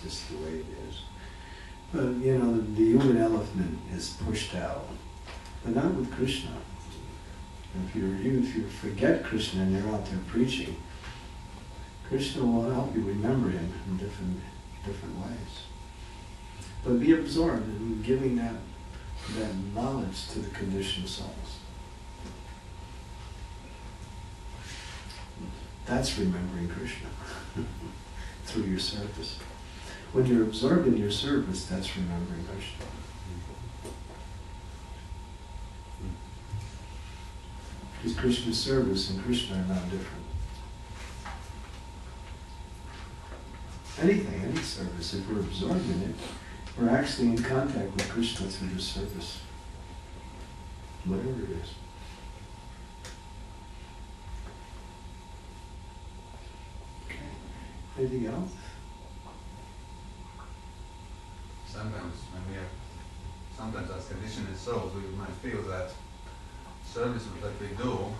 just the way it is. But you know, the human element is pushed out, but not with Krishna. If you forget Krishna and you're out there preaching, Krishna will help you remember him in different ways. But be absorbed in giving that knowledge to the conditioned souls. That's remembering Krishna through your service. When you're absorbed in your service, that's remembering Krishna. Because Krishna's service and Krishna are not different. Anything, any service, if we're absorbed in it, we're actually in contact with Krishna through the service. Whatever it is. Okay. Anything else? Sometimes as conditioned souls, we might feel that service that we do,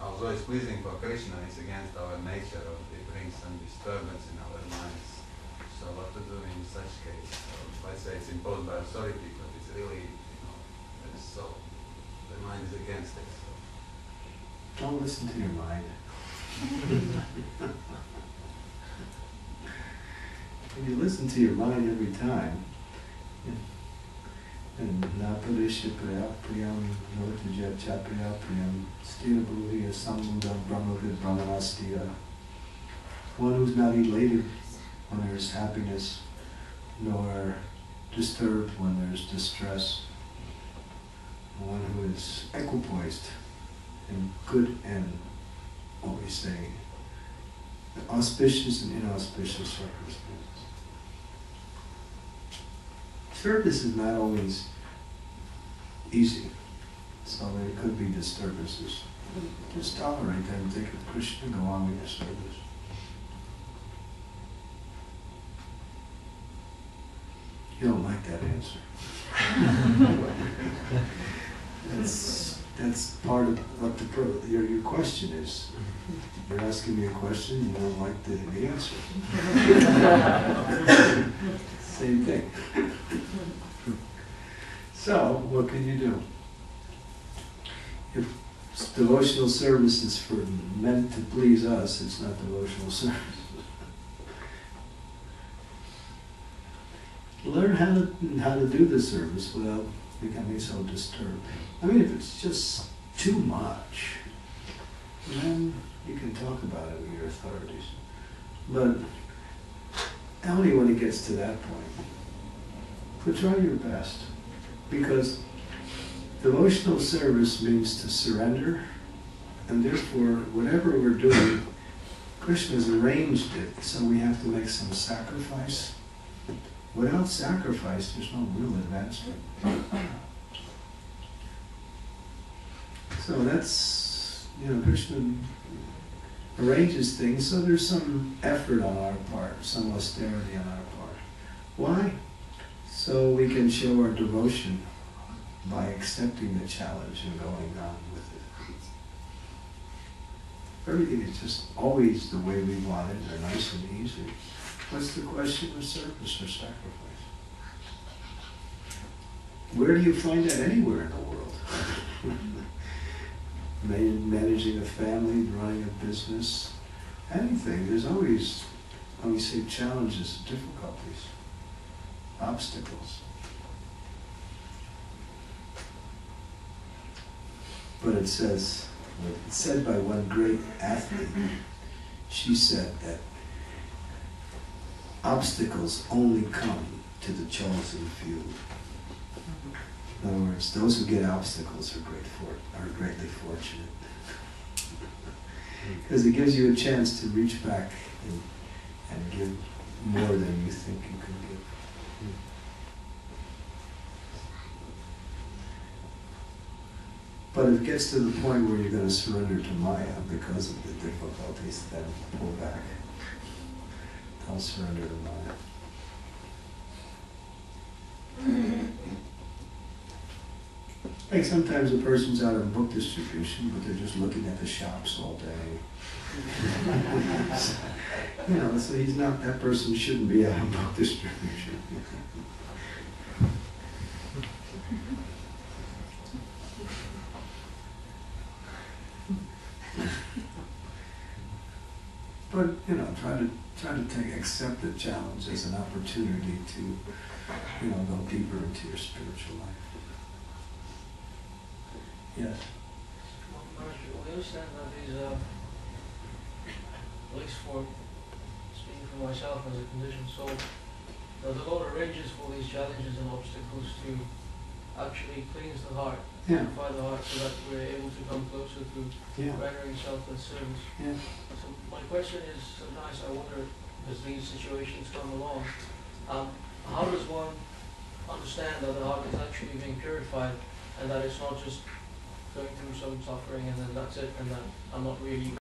although it's pleasing for Krishna, is against our nature, or it brings some disturbance in our minds. So what to do in such case? So I say it's imposed by authority, but it's really, it's so, the mind is against it. So. Don't listen to your mind. If you listen to your mind every time, and Naparisha Priya Priyam Notaja Chapriya Priyam Stira Bhuriya Sambuddha Brahmavid Brahmanastira. One who's not elated when there's happiness, nor disturbed when there's distress. One who is equipoised in good and, what we say, auspicious and inauspicious circumstances. Service is not always easy, so there could be disturbances. Just tolerate them, take it to Krishna, and go on with your service. You don't like that answer. That's part of what your question is. You're asking me a question, you don't like the answer. Same thing. So, what can you do? If devotional service is meant to please us, it's not devotional service. Learn how to do the service without becoming so disturbed. I mean, if it's just too much, then you can talk about it with your authorities. But only when it gets to that point. But try your best. Because devotional service means to surrender, and therefore, whatever we're doing, Krishna's arranged it, so we have to make some sacrifice. Without sacrifice, there's no real advancement. So that's, Krishna arranges things, so there's some effort on our part, some austerity on our part. Why? So we can show our devotion by accepting the challenge and going on with it. Everything is just always the way we want it, or nice and easy. What's the question of service or sacrifice? Where do you find that anywhere in the world? Managing a family, running a business, anything. There's always, when we say challenges, difficulties, obstacles. But it's said by one great athlete, she said that obstacles only come to the chosen few. In other words, those who get obstacles are greatly fortunate. Because it gives you a chance to reach back and give more than you think you can give. But if it gets to the point where you're going to surrender to Maya because of the difficulties, then pull back. Don't surrender to Maya. Like sometimes a person's out on book distribution, but they're just looking at the shops all day. You know, so he's not, that person shouldn't be out on book distribution. But, you know, try to accept the challenge as an opportunity to, you know, go deeper into your spiritual life. Yes. We understand that these, at least for speaking for myself as a conditioned soul, there's a lot of ranges for these challenges and obstacles to actually cleanse the heart, purify the heart, so that we're able to come closer to rendering selfless service. Yeah. So my question is, sometimes I wonder, as these situations come along, how does one understand that the heart is actually being purified and that it's not just going through some suffering and then that's it, and that I'm not really